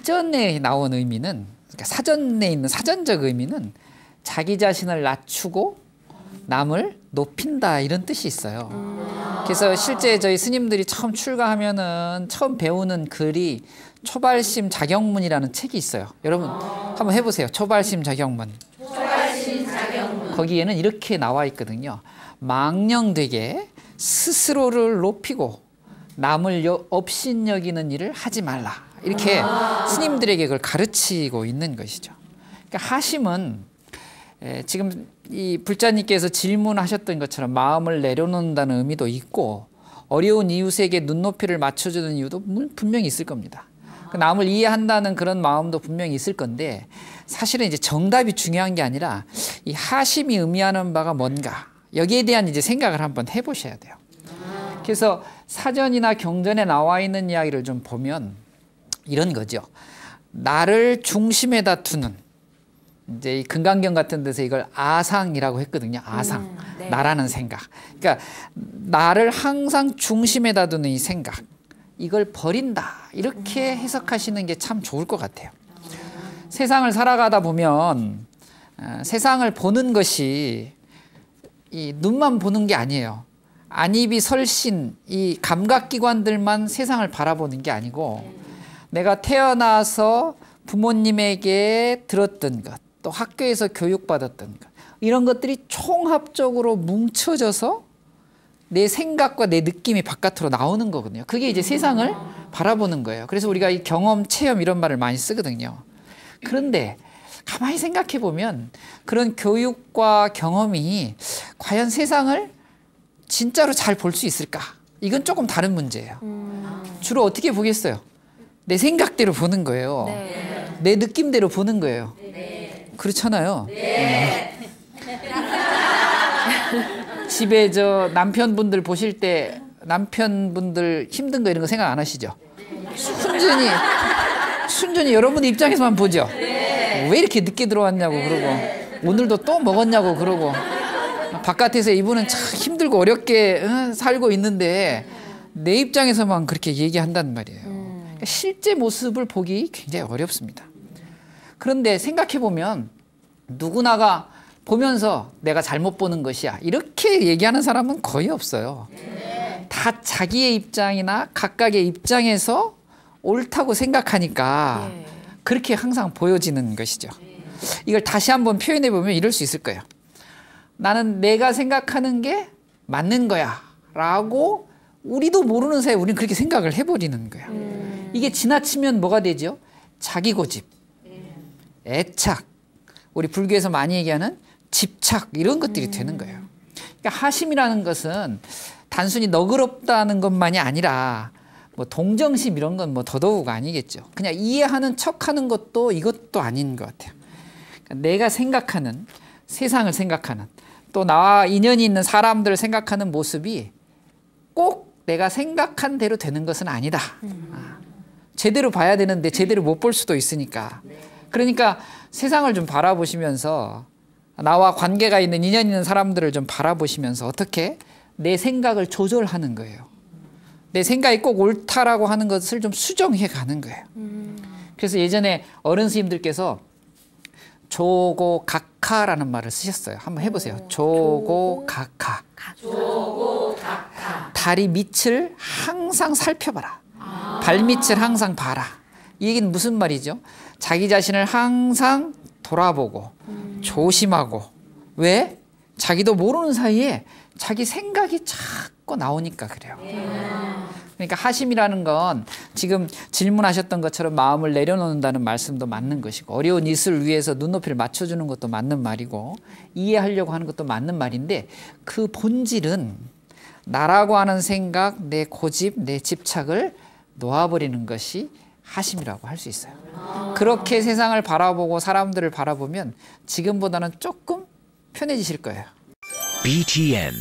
사전에 나온 의미는, 그러니까 사전에 있는 사전적 의미는 자기 자신을 낮추고 남을 높인다, 이런 뜻이 있어요. 그래서 실제 저희 스님들이 처음 출가하면은 처음 배우는 글이 초발심 자경문이라는 책이 있어요. 여러분 한번 해보세요. 초발심 자경문. 거기에는 이렇게 나와 있거든요. 망령되게 스스로를 높이고 남을 업신여기는 일을 하지 말라, 이렇게 스님들에게 그걸 가르치고 있는 것이죠. 그러니까 하심은 지금 이 불자님께서 질문하셨던 것처럼 마음을 내려놓는다는 의미도 있고, 어려운 이웃에게 눈높이를 맞춰주는 이유도 분명히 있을 겁니다. 남을 이해한다는 그런 마음도 분명히 있을 건데, 사실은 이제 정답이 중요한 게 아니라 이 하심이 의미하는 바가 뭔가, 여기에 대한 이제 생각을 한번 해보셔야 돼요. 그래서 사전이나 경전에 나와 있는 이야기를 좀 보면 이런 거죠. 나를 중심에다 두는, 이제 이 금강경 같은 데서 이걸 아상이라고 했거든요. 아상. 네. 나라는 생각. 그러니까 나를 항상 중심에다 두는 이 생각, 이걸 버린다, 이렇게 해석하시는 게 참 좋을 것 같아요. 세상을 살아가다 보면 세상을 보는 것이 이 눈만 보는 게 아니에요. 안입이 설신, 이 감각기관들만 세상을 바라보는 게 아니고, 내가 태어나서 부모님에게 들었던 것, 또 학교에서 교육받았던 것, 이런 것들이 총합적으로 뭉쳐져서 내 생각과 내 느낌이 바깥으로 나오는 거거든요. 그게 이제 세상을 바라보는 거예요. 그래서 우리가 이 경험, 체험 이런 말을 많이 쓰거든요. 그런데 가만히 생각해 보면 그런 교육과 경험이 과연 세상을 진짜로 잘 볼 수 있을까? 이건 조금 다른 문제예요. 주로 어떻게 보겠어요? 내 생각대로 보는 거예요. 네. 내 느낌대로 보는 거예요. 네. 그렇잖아요. 네. 집에 저 남편분들 보실 때 남편분들 힘든 거 이런 거 생각 안 하시죠? 순전히 여러분 입장에서만 보죠. 왜 이렇게 늦게 들어왔냐고 그러고, 오늘도 또 먹었냐고 그러고, 바깥에서 이분은 참 힘들고 어렵게 살고 있는데 내 입장에서만 그렇게 얘기한단 말이에요. 그러니까 실제 모습을 보기 굉장히 어렵습니다. 그런데 생각해보면 누구나가 보면서 내가 잘못 보는 것이야, 이렇게 얘기하는 사람은 거의 없어요. 다 자기의 입장이나 각각의 입장에서 옳다고 생각하니까 그렇게 항상 보여지는 것이죠. 이걸 다시 한번 표현해보면 이럴 수 있을 거예요. 나는 내가 생각하는 게 맞는 거야 라고 우리도 모르는 사이에 우리는 그렇게 생각을 해버리는 거야. 이게 지나치면 뭐가 되죠? 자기 고집, 애착, 우리 불교에서 많이 얘기하는 집착, 이런 것들이 되는 거예요. 그러니까 하심이라는 것은 단순히 너그럽다는 것만이 아니라 뭐 동정심 이런 건 뭐 더더욱 아니겠죠. 그냥 이해하는 척하는 것도 이것도 아닌 것 같아요. 그러니까 내가 생각하는, 세상을 생각하는, 또 나와 인연이 있는 사람들을 생각하는 모습이 꼭 내가 생각한 대로 되는 것은 아니다. 제대로 봐야 되는데 제대로 못 볼 수도 있으니까. 그러니까 세상을 좀 바라보시면서, 나와 관계가 있는, 인연 있는 사람들을 좀 바라보시면서 어떻게 내 생각을 조절하는 거예요. 내 생각이 꼭 옳다라고 하는 것을 좀 수정해 가는 거예요. 그래서 예전에 어른 스님들께서 조고각하라는 말을 쓰셨어요. 한번 해보세요. 조고각하. 다리 밑을 항상 살펴봐라. 발밑을 항상 봐라. 이 얘기는 무슨 말이죠? 자기 자신을 항상 돌아보고 조심하고. 왜? 자기도 모르는 사이에 자기 생각이 자꾸 나오니까 그래요. 그러니까 하심이라는 건 지금 질문하셨던 것처럼 마음을 내려놓는다는 말씀도 맞는 것이고, 어려운 이웃을 위해서 눈높이를 맞춰주는 것도 맞는 말이고, 이해하려고 하는 것도 맞는 말인데, 그 본질은 나라고 하는 생각, 내 고집, 내 집착을 놓아버리는 것이 하심이라고 할 수 있어요. 그렇게 세상을 바라보고 사람들을 바라보면 지금보다는 조금 편해지실 거예요. BTN